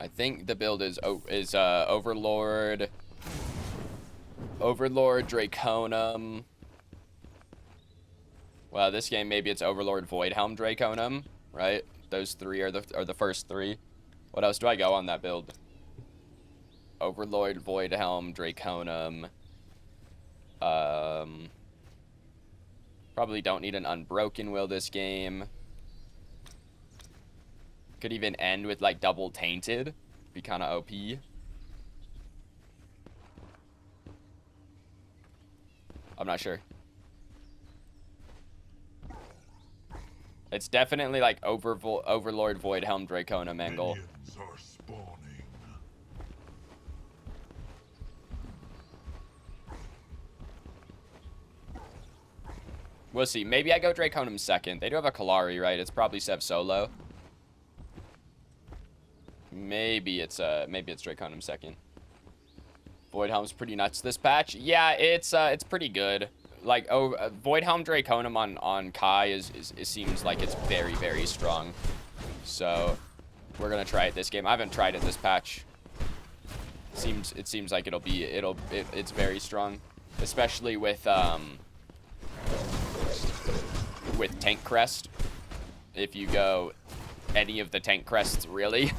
I think the build is Overlord, Draconum. Well, this game maybe it's Overlord, Voidhelm, Draconum, right? Those three are the first three. What else do I go on that build? Overlord, Voidhelm, Draconum. Probably don't need an Unbroken Will this game. Could even end with like double Tainted. Be kind of OP. I'm not sure. It's definitely like Overlord, Voidhelm, Draconum angle. We'll see. Maybe I go Draconum second. They do have a Kalari, right? It's probably Sev solo. Maybe it's Draconum second. Voidhelm's pretty nuts this patch. Yeah, it's pretty good. Like Voidhelm Draconum on Khai it seems like it's very, very strong. So we're gonna try it this game. I haven't tried it this patch. It seems like it's very strong, especially with Tank Crest. If you go any of the Tank Crests, really.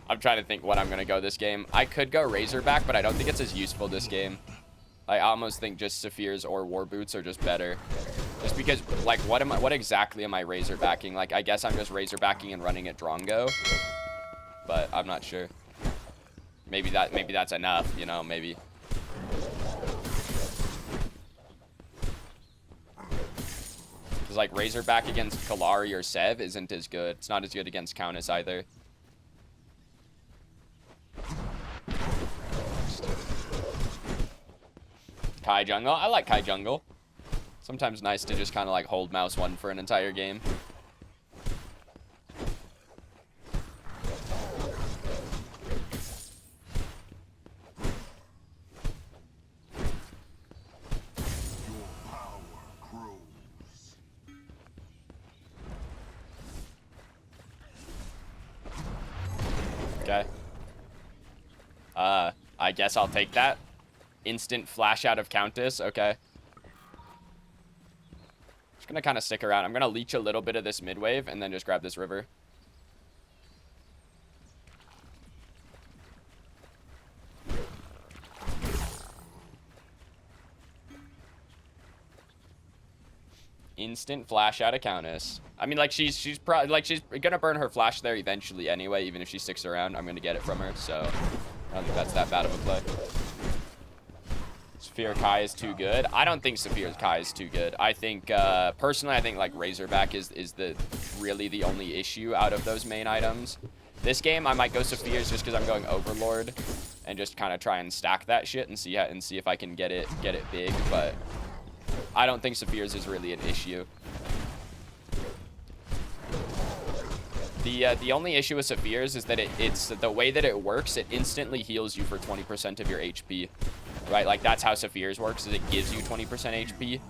I'm trying to think what I'm gonna go this game. I could go Razorback, but I don't think it's as useful this game. I almost think just Saphirs or War Boots are just better. Just because, like, what exactly am I Razorbacking? Like, I guess I'm just Razorbacking and running at Drongo. But I'm not sure. Maybe that's enough, you know, maybe. Because, like, Razorback against Kalari or Sev isn't as good. It's not as good against Countess either. Khai jungle. I like Khai jungle. Sometimes nice to just kind of like hold mouse 1 for an entire game. Okay. I guess I'll take that. Instant flash out of Countess. Okay. Just gonna kind of stick around. I'm gonna leech a little bit of this mid wave and then just grab this river. Instant flash out of Countess. I mean, like, she's probably, like, she's gonna burn her flash there eventually anyway, even if she sticks around. I'm gonna get it from her, so I don't think that's that bad of a play. Saphir Khai is too good. I don't think Saphir Khai is too good. I think, personally, I think, like, Razorback is really the only issue out of those main items. This game, I might go Saphir's just because I'm going Overlord and just kind of try and stack that shit and see if I can get it big, but I don't think Saphir's is really an issue. The only issue with Saphir's is that it's the way that it works, it instantly heals you for 20% of your HP. Right, like that's how Saphir's works, is it gives you 20% HP.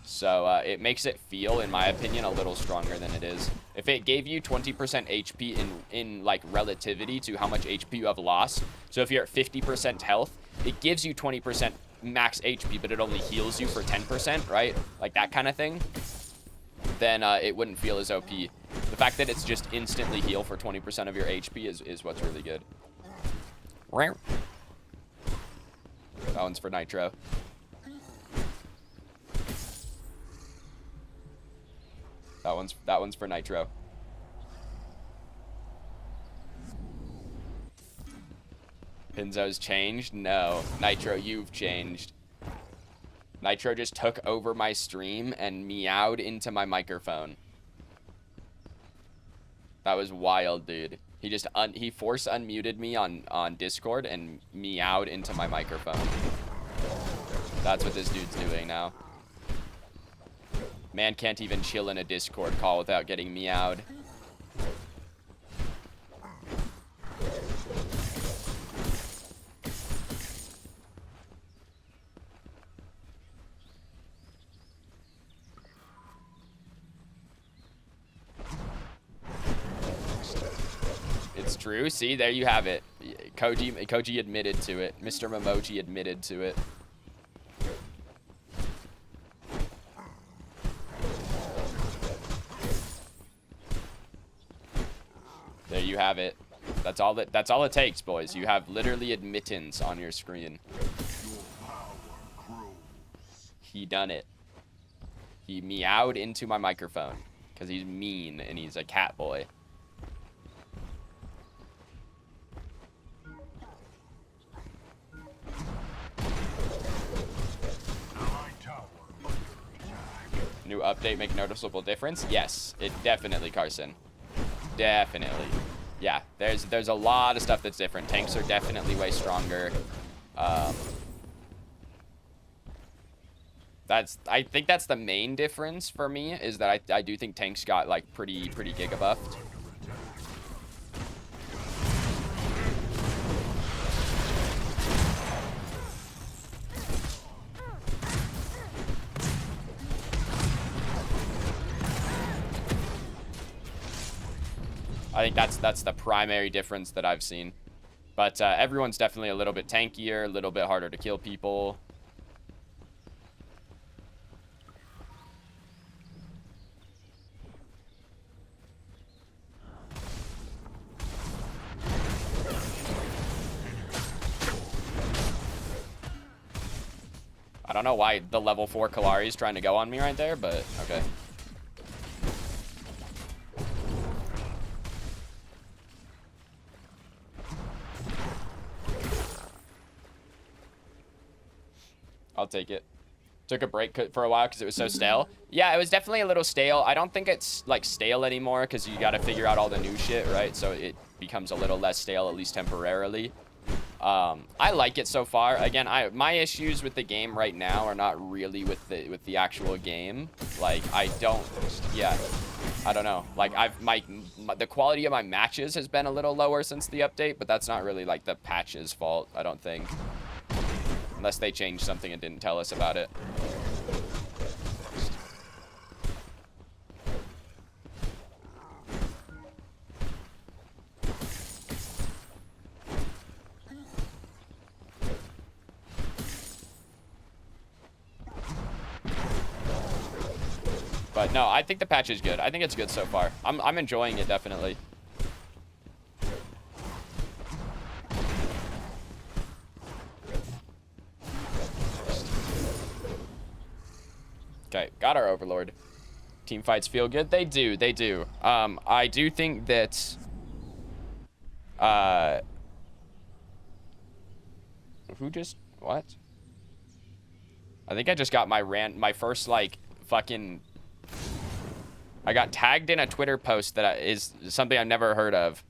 So it makes it feel, in my opinion, a little stronger than it is. If it gave you 20% HP in like relativity to how much HP you have lost, so if you're at 50% health, it gives you 20% max HP, but it only heals you for 10%, right? Like that kind of thing. Then it wouldn't feel as OP. The fact that it's just instantly heal for 20% of your HP is what's really good. That one's for Nitro. That one's for Nitro. Pinzo's changed? No. Nitro, you've changed. Nitro just took over my stream and meowed into my microphone. That was wild, dude. He just he force unmuted me on Discord and meowed into my microphone. That's what this dude's doing now. Man can't even chill in a Discord call without getting meowed. true. See, there you have it. Koji admitted to it. Mr. Momoji admitted to it. There you have it. That's all it takes, boys. You have literally admittance on your screen. He done it. He meowed into my microphone because he's mean and he's a cat boy. New update make noticeable difference? Yes, it definitely, Carson. Definitely. Yeah, there's a lot of stuff that's different. Tanks are definitely way stronger. I think that's the main difference for me, is that I do think tanks got like pretty giga buffed. I think that's the primary difference that I've seen. But everyone's definitely a little bit tankier, a little bit harder to kill people. I don't know why the level 4 Kalari is trying to go on me right there, but okay. I'll take it. Took a break for a while because it was so stale. Yeah, it was definitely a little stale. I don't think it's like stale anymore because you got to figure out all the new shit, right? So it becomes a little less stale, at least temporarily. I like it so far. Again, my issues with the game right now are not really with the actual game. Like I don't know. Like the quality of my matches has been a little lower since the update, but that's not really like the patch's fault, I don't think. Unless they changed something and didn't tell us about it. But no, I think the patch is good. I think it's good so far. I'm enjoying it, definitely. Okay, got our Overlord. Team fights feel good. They do. They do. I do think that... Who just... What? I think I just got my first, like, fucking... I got tagged in a Twitter post that is something I've never heard of.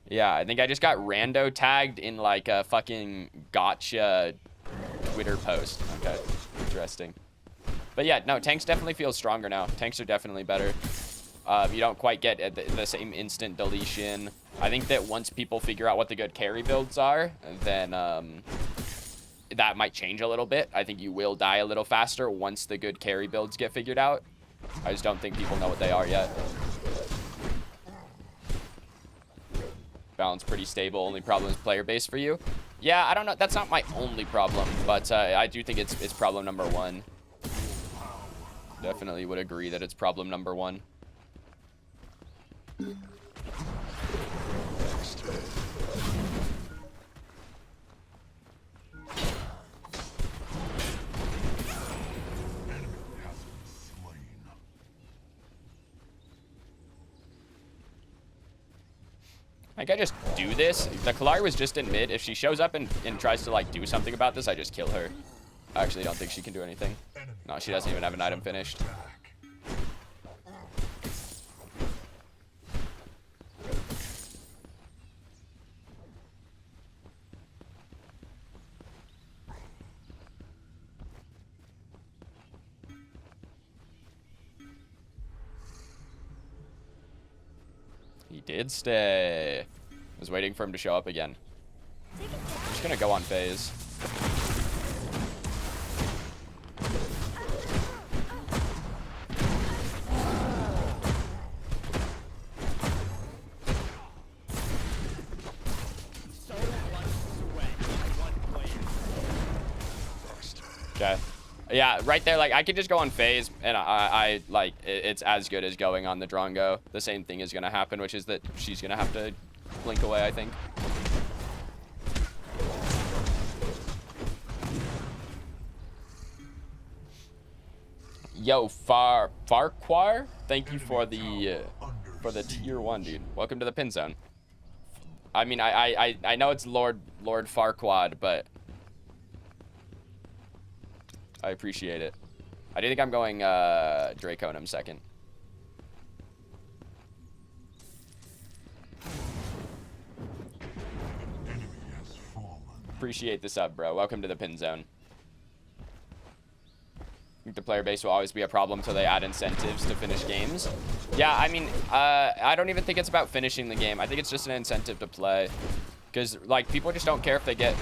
Yeah, I think I just got rando tagged in like a fucking gotcha Twitter post. Okay, interesting. But yeah, no, tanks definitely feel stronger now. Tanks are definitely better. You don't quite get the same instant deletion. I think that once people figure out what the good carry builds are, then that might change a little bit. I think you will die a little faster once the good carry builds get figured out. I just don't think people know what they are yet. Balance pretty stable. Only problem is player base for you. Yeah, I don't know. That's not my only problem, but I do think it's problem number one. Definitely would agree that it's problem number one. Like, I just do this. The Kalari was just in mid. If she shows up and tries to, like, do something about this, I just kill her. I actually don't think she can do anything. No, she doesn't even have an item finished. He did stay. I was waiting for him to show up again. I'm just gonna go on phase. Okay. Yeah, right there, like, I could just go on phase, and I like, it's as good as going on the Drongo. The same thing is going to happen, which is that she's going to have to blink away, I think. Yo, Farquhar, thank you for the tier 1, dude. Welcome to the pin zone. I mean, I know it's Lord Farquad, but I appreciate it. I do think I'm going Draconum second. Appreciate the sub, bro. Welcome to the pin zone. I think the player base will always be a problem until they add incentives to finish games. Yeah, I mean, I don't even think it's about finishing the game. I think it's just an incentive to play, because like people just don't care if they get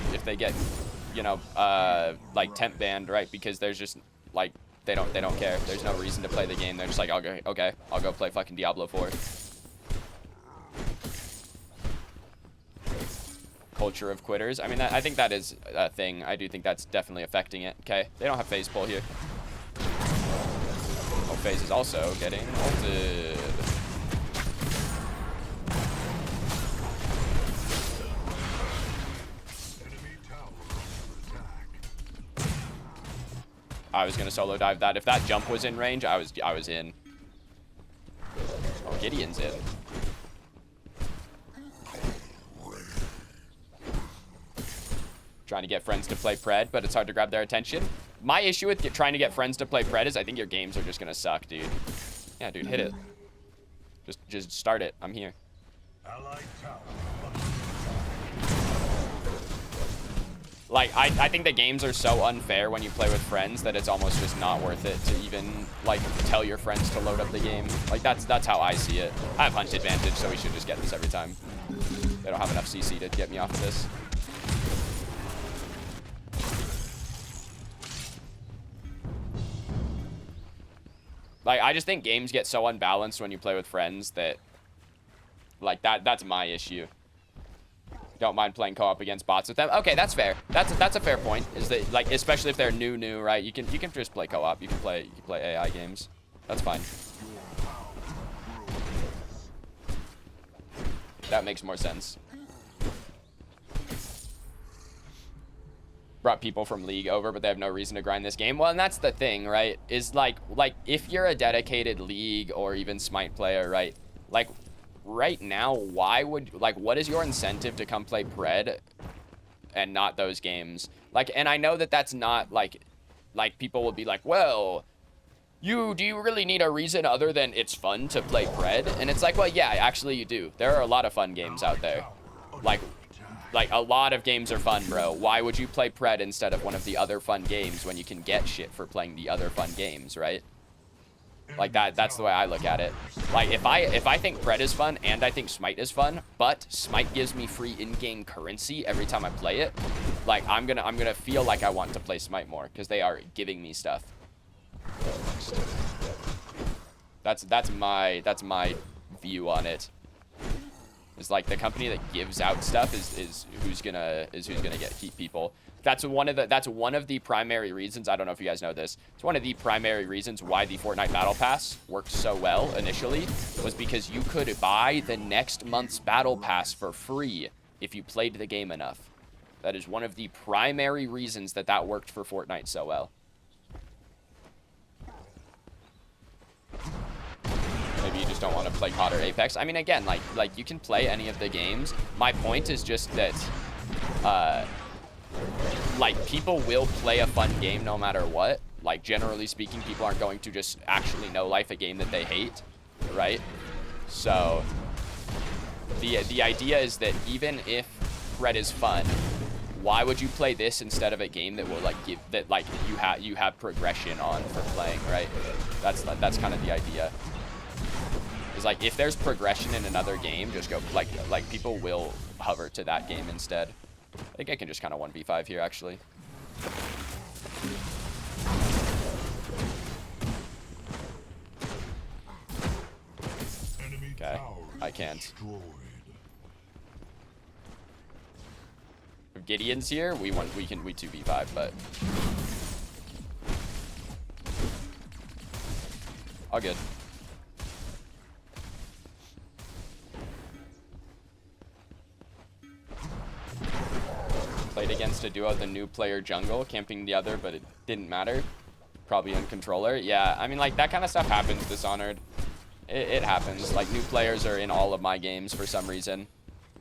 you know, like temp banned, right? Because there's just like they don't care. There's no reason to play the game. They're just like, okay, I'll go play fucking Diablo 4. Culture of quitters. I mean, I think that is a thing. I do think that's definitely affecting it. Okay, they don't have phase pull here. Oh, phase is also getting ulted. I was gonna solo dive that. If that jump was in range, I was in. Oh, Gideon's in. Trying to get friends to play Pred, but it's hard to grab their attention. My issue with trying to get friends to play Pred is I think your games are just gonna suck, dude. Yeah, dude, hit it. Just start it. I'm here. Like, I think the games are so unfair when you play with friends that it's almost just not worth it to even, like, tell your friends to load up the game. Like, that's how I see it. I have hunch advantage, so we should just get this every time. They don't have enough CC to get me off of this. Like, I just think games get so unbalanced when you play with friends that, like, that's my issue. Don't mind playing co-op against bots with them. Okay, that's fair. That's a fair point. Is that, like, especially if they're new, right? You can just play co-op. You can play AI games. That's fine. That makes more sense. Brought people from League over, but they have no reason to grind this game. Well, and that's the thing, right? Is like if you're a dedicated League or even Smite player, right? Like, right now, why would, like, what is your incentive to come play Pred and not those games? Like, and I know that that's not, like people will be like, well, do you really need a reason other than it's fun to play Pred? And it's like, well, yeah, actually you do. There are a lot of fun games out there. Like, a lot of games are fun, bro. Why would you play Pred instead of one of the other fun games when you can get shit for playing the other fun games, right? Like, that's the way I look at it. Like, if I think Pred is fun and I think Smite is fun, but Smite gives me free in-game currency every time I play it, like, I'm gonna feel like I want to play Smite more because they are giving me stuff. That's my view on it. Is like the company that gives out stuff is who's gonna keep people. That's one of the primary reasons. I don't know if you guys know this. It's one of the primary reasons why the Fortnite Battle Pass worked so well initially, was because you could buy the next month's Battle Pass for free if you played the game enough. That is one of the primary reasons that worked for Fortnite so well. Maybe you just don't want to play COD or Apex. I mean, again, like you can play any of the games. My point is just that, like, people will play a fun game no matter what. Like, generally speaking, people aren't going to just actually no-life a game that they hate, right? So, the idea is that even if Pred is fun, why would you play this instead of a game that will, like, give that, like, you have progression on for playing, right? That's kind of the idea. Is like, if there's progression in another game, just go, like people will hover to that game instead. I think I can just kind of 1v5 here, actually. Okay, I can't. If Gideon's here, we 2v5, but All good. Played against a duo, the new player jungle, camping the other, but it didn't matter. Probably in controller. Yeah, I mean, like, that kind of stuff happens, Dishonored. It happens. Like, new players are in all of my games for some reason,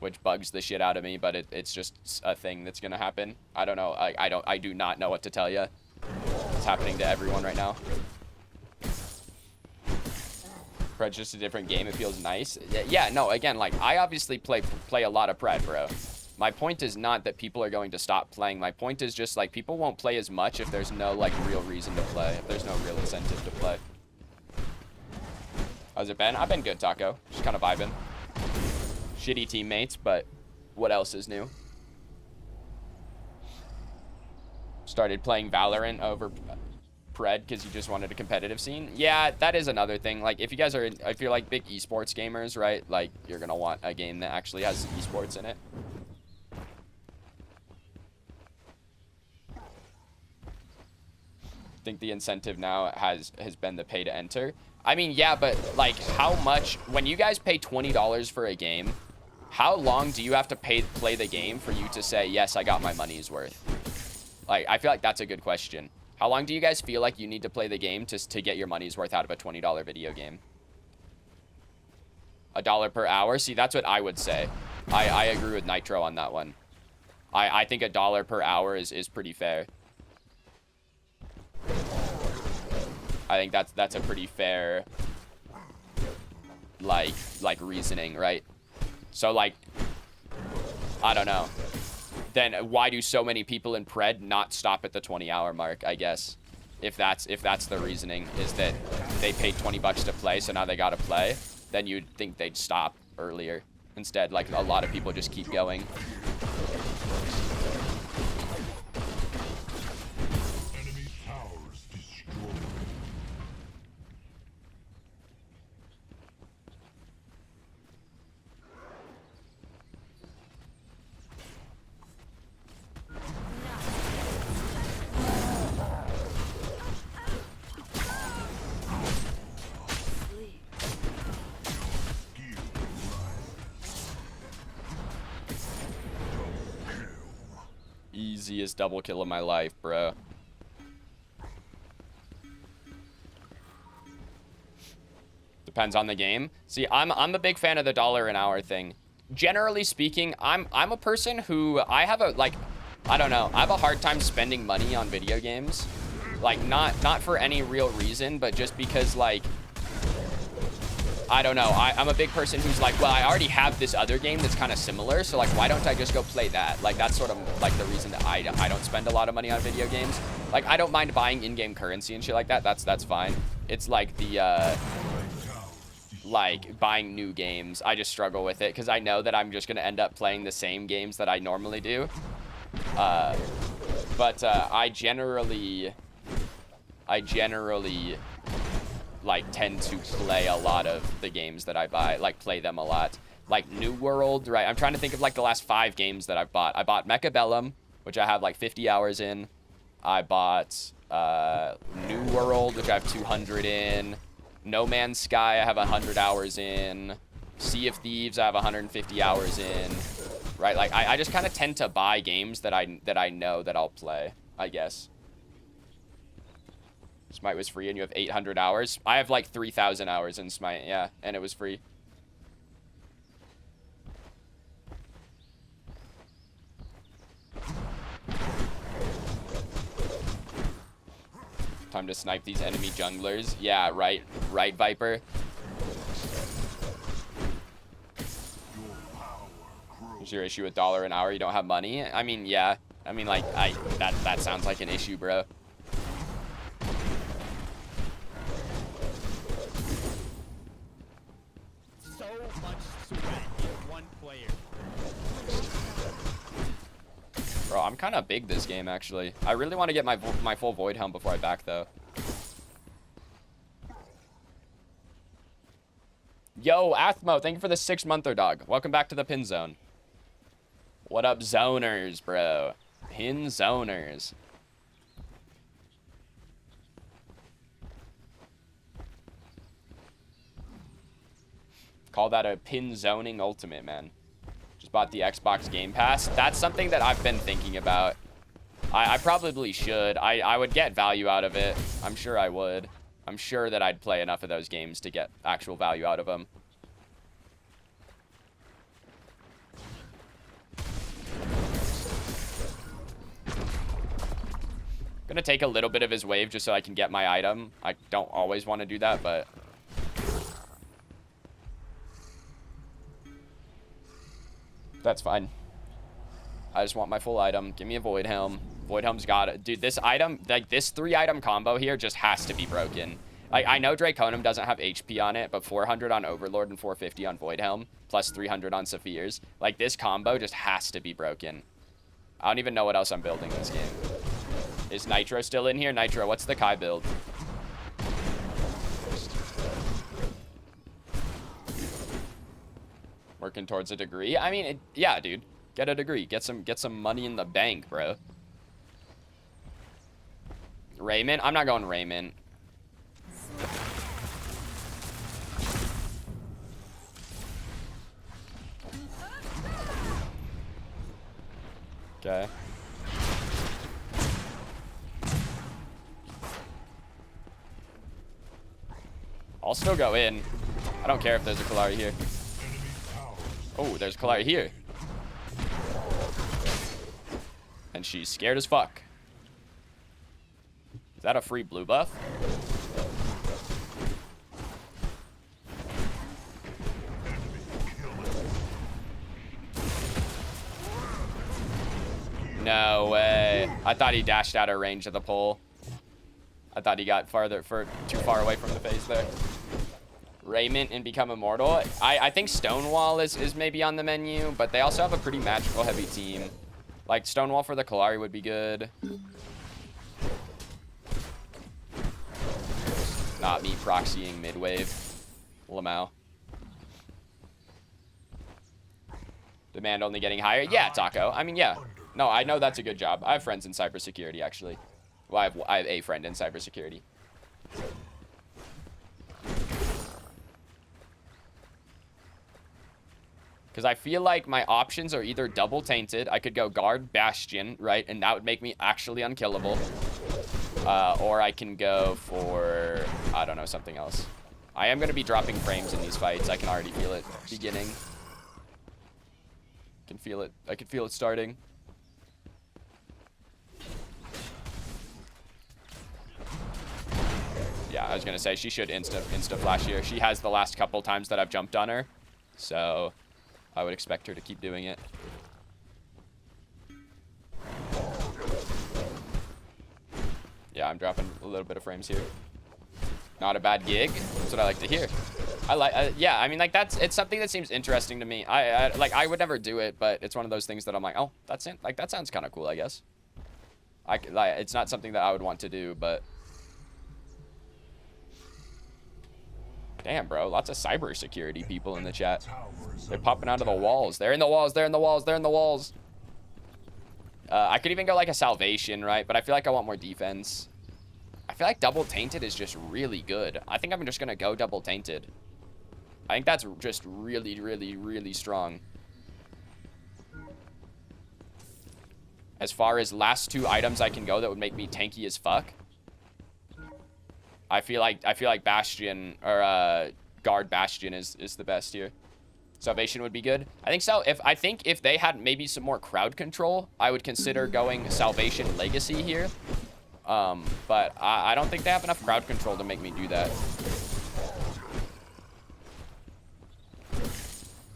which bugs the shit out of me, but it's just a thing that's gonna happen. I don't know. I do not know what to tell you. It's happening to everyone right now. Pred's just a different game. It feels nice. Yeah, no, again, like, I obviously play a lot of Pred, bro. My point is not that people are going to stop playing. My point is just, like, people won't play as much if there's no, like, real reason to play. If there's no real incentive to play. How's it been? I've been good, Taco. Just kind of vibing. Shitty teammates, but what else is new? Started playing Valorant over Pred because you just wanted a competitive scene. Yeah, that is another thing. Like, if you guys are, if you're like big esports gamers, right? Like, you're gonna want a game that actually has esports in it. I think the incentive now has been the pay to enter. I mean, yeah, but like, how much, when you guys pay $20 for a game, how long do you have to play the game for you to say, yes, I got my money's worth? Like, I feel like that's a good question. How long do you guys feel like you need to play the game to get your money's worth out of a $20 video game? $1 per hour? See, that's what I would say. I agree with Nitro on that one. I think $1 per hour is pretty fair. I think that's a pretty fair, like reasoning, right? So, like, I don't know. Then why do so many people in Pred not stop at the 20-hour mark, I guess? If that's the reasoning, is that they paid 20 bucks to play, so now they gotta play, then you'd think they'd stop earlier. Instead, like, a lot of people just keep going. Easiest double kill of my life, bro. Depends on the game. See, I'm a big fan of the $1 an hour thing. Generally speaking, I'm a person who I have a, like, I don't know, I have a hard time spending money on video games. Like, not for any real reason, but just because, like, I don't know. I'm a big person who's like, well, I already have this other game that's kind of similar, so, like, why don't I just go play that? Like, that's sort of, like, the reason that I don't spend a lot of money on video games. Like, I don't mind buying in-game currency and shit like that. That's fine. It's, like, the, like, buying new games. I just struggle with it, because I know that I'm just going to end up playing the same games that I normally do. But I generally like tend to play a lot of the games that I buy, like play them a lot. Like New World, right? I'm trying to think of like the last 5 games that I've bought. I bought Mechabellum, which I have like 50 hours in. I bought New World, which I have 200 in. No Man's Sky, I have 100 hours in. Sea of Thieves, I have 150 hours in. Right? Like I just kind of tend to buy games that I know that I'll play, I guess. Smite was free and you have 800 hours. I have like 3,000 hours in Smite, yeah, and it was free. Time to snipe these enemy junglers. Yeah, right, Viper. Is your issue with $1 an hour? You don't have money? I mean, yeah. I mean, like, that sounds like an issue, bro. Bro, I'm kind of big this game, actually. I really want to get my full Void Helm before I back, though. Yo, Athmo, thank you for the 6-monther, dog. Welcome back to the Pin Zone. What up, zoners, bro? Pin zoners. Call that a pin zoning ultimate, man. Just bought the Xbox Game Pass. That's something that I've been thinking about. I probably should. I would get value out of it. I'm sure I would. I'm sure that I'd play enough of those games to get actual value out of them. Gonna take a little bit of his wave just so I can get my item. I don't always want to do that, but... that's fine. I just want my full item. Give me a Void Helm. Void Helm's got it. Dude, this item, like this 3-item combo here just has to be broken. Like, I know Draconum doesn't have HP on it, but 400 on Overlord and 450 on Void Helm, plus 300 on Saphirs. Like, this combo just has to be broken. I don't even know what else I'm building this game. Is Nitro still in here? Nitro, what's the Khai build? Working towards a degree? I mean, yeah, dude. Get a degree. Get some money in the bank, bro. Raymond? I'm not going Raymond. Okay. I'll still go in. I don't care if there's a Kallari here. Oh, there's a Kallari here. And she's scared as fuck. Is that a free blue buff? No way. I thought he dashed out of range of the pole. I thought he got too far away from the face there. Raymond and become immortal. I think Stonewall is maybe on the menu, but they also have a pretty magical heavy team. Like Stonewall for the Kallari would be good. Not me proxying mid-wave. Lamau. Demand only getting higher. Yeah, Taco. I mean, yeah. No, I know that's a good job. I have friends in cybersecurity, actually. Well, I have a friend in cybersecurity. Because I feel like my options are either double tainted. I could go guard Bastion, right? And that would make me actually unkillable. Or I can go for, I don't know, something else. I am going to be dropping frames in these fights. I can already feel it beginning. Can feel it. I can feel it starting. Yeah, I was going to say, she should insta-flash here. She has the last couple times that I've jumped on her. So, I would expect her to keep doing it. Yeah, I'm dropping a little bit of frames here. Not a bad gig. That's what I like to hear. Yeah, I mean, like, it's something that seems interesting to me. Like, I would never do it, but it's one of those things that I'm like, oh, that sounds kind of cool, I guess. It's not something that I would want to do, but... Damn, bro. Lots of cybersecurity people in the chat. They're popping out of the walls. They're in the walls. They're in the walls. They're in the walls. I could even go like a salvation, right? But I feel like I want more defense. I feel like double tainted is just really good. I think I'm just going to go double tainted. I think that's just really, really, really strong. As far as last 2 items I can go that would make me tanky as fuck. I feel like Bastion or guard Bastion is the best here. Salvation would be good. I think so. I think if they had maybe some more crowd control, I would consider going Salvation Legacy here. But I don't think they have enough crowd control to make me do that.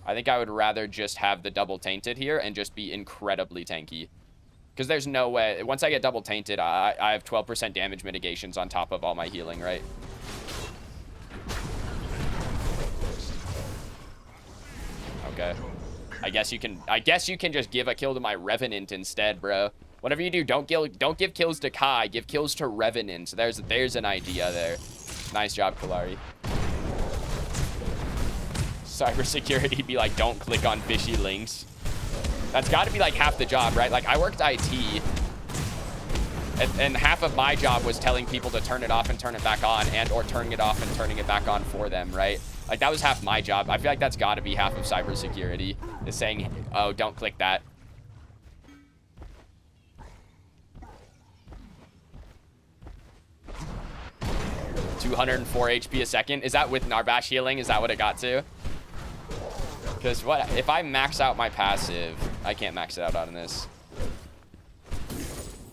I think I would rather just have the double tainted here and just be incredibly tanky. Because there's no way. Once I get double tainted, I have 12% damage mitigations on top of all my healing, right? Okay. I guess you can just give a kill to my Revenant instead, bro. Whatever you do, don't give kills to Khai, give kills to Revenant. So there's an idea there. Nice job, Kallari. Cybersecurity be like, don't click on fishy links. That's got to be like half the job, right? Like, I worked IT, and half of my job was telling people to turn it off and turn it back on, and or turning it off and turning it back on for them, right? Like, that was half my job. I feel like that's got to be half of cybersecurity, is saying, oh, don't click that. $204 HP a second. Is that with Narbash healing? Is that what it got to? Because what if I max out my passive? I can't max it out on this.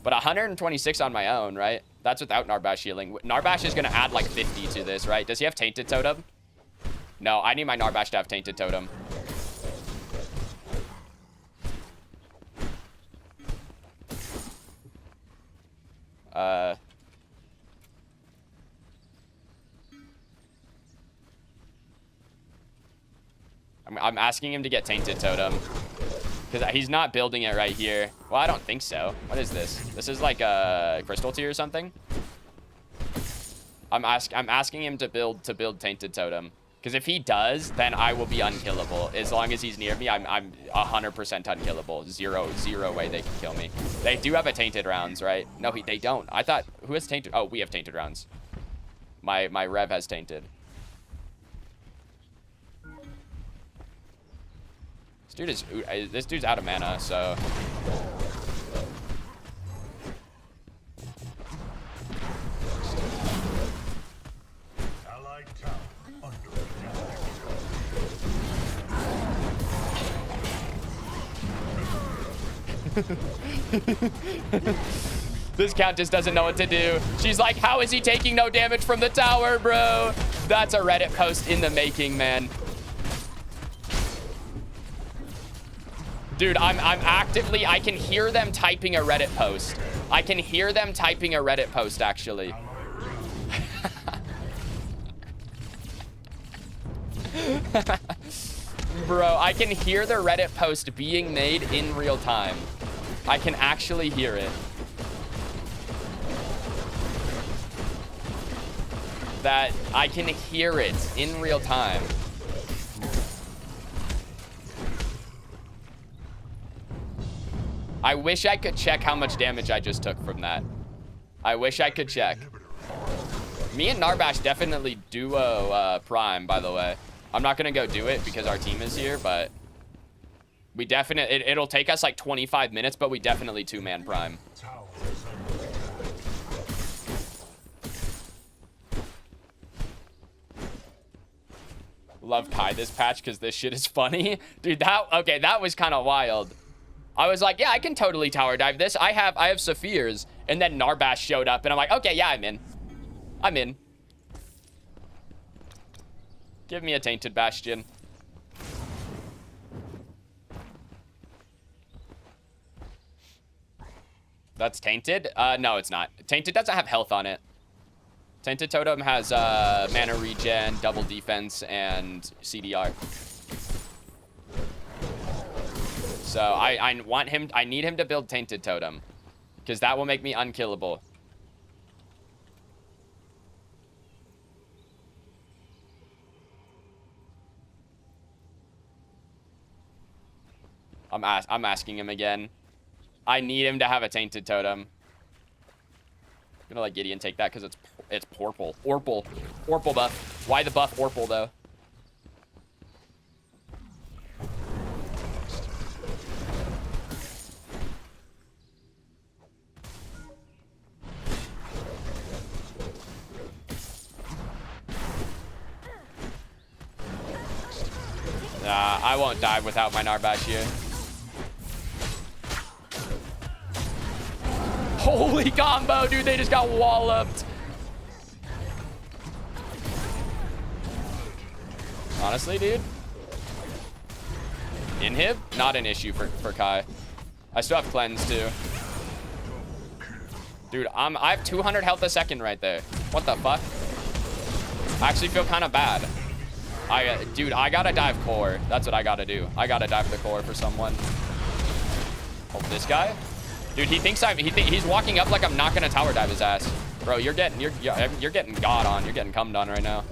But 126 on my own, right? That's without Narbash healing. Narbash is going to add like 50 to this, right? Does he have Tainted Totem? No, I need my Narbash to have Tainted Totem. I'm asking him to get Tainted Totem. Because he's not building it right here. Well, I don't think so. What is this? This is like a crystal tier or something? I'm asking him to build Tainted Totem. Because if he does, then I will be unkillable. As long as he's near me, I'm 100% unkillable. Zero way they can kill me. They do have a Tainted Rounds, right? No, they don't. I thought, who has Tainted? Oh, we have Tainted Rounds. My Rev has Tainted. This dude's out of mana, so. This Countess doesn't know what to do. She's like, how is he taking no damage from the tower, bro? That's a Reddit post in the making, man. Dude, I'm actively, I can hear them typing a Reddit post. I can hear them typing a Reddit post, actually. Bro, I can hear the Reddit post being made in real time. I can actually hear it. I can hear it in real time. I wish I could check how much damage I just took from that. I wish I could check. Me and Narbash definitely duo Prime, by the way. I'm not going to go do it because our team is here, but we definitely, it'll take us like 25 minutes, but we definitely two-man Prime. Love Kai this patch because this shit is funny. Dude, that was kind of wild. I was like, yeah, I can totally tower dive this. I have Saphirs. And then Narbash showed up, and I'm like, okay, yeah, I'm in. I'm in. Give me a Tainted Bastion. That's Tainted? No, it's not. Tainted doesn't have health on it. Tainted Totem has mana regen, double defense, and CDR. So I want him, I need him to build Tainted Totem. Because that will make me unkillable. I'm asking him again. I need him to have a Tainted Totem. I'm gonna let Gideon take that because it's Porple. Orple buff. Why the buff Orple though? I won't dive without my Narbash here. Holy combo, dude. They just got walloped. Honestly, dude. Inhib? Not an issue for Khai. I still have Cleanse, too. Dude, I have 200 health a second right there. What the fuck? I actually feel kind of bad. Dude, I gotta dive core. That's what I gotta do. I gotta dive the core for someone. Oh, this guy? Dude, he thinks he's walking up like I'm not gonna tower dive his ass. Bro, you're getting god on. You're getting cummed on right now.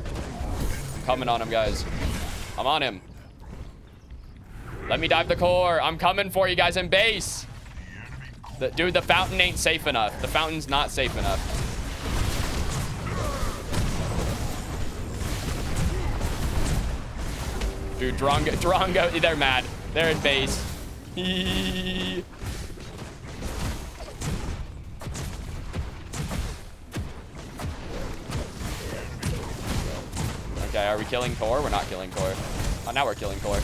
I'm coming on him, guys. I'm on him. Let me dive the core. I'm coming for you guys in base. Dude, the fountain ain't safe enough. The fountain's not safe enough. Dude, Drongo, they're mad. They're in base. Okay, are we killing core? We're not killing core. Oh, now we're killing core.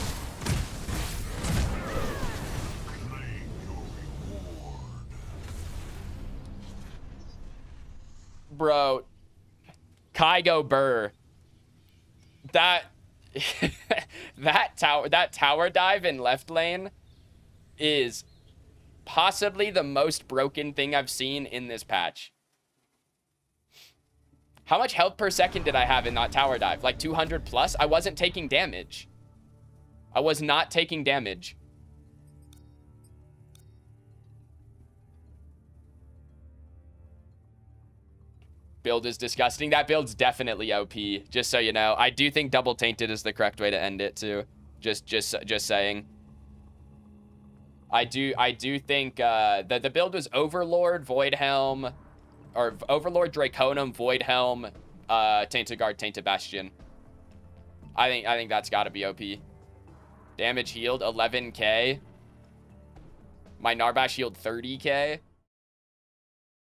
Bro. Khai go burr. That that tower dive in left lane is possibly the most broken thing I've seen in this patch. How much health per second did I have in that tower dive? Like 200 plus? I wasn't taking damage. I was not taking damage. Build is disgusting. That build's definitely OP, just so you know. I do think double tainted is the correct way to end it too. Just saying. I do think the build was Overlord, Voidhelm, or Overlord, Draconum, Voidhelm, Tainted Guard, Tainted Bastion. I think that's got to be OP. Damage healed 11k. My Narbash healed 30k.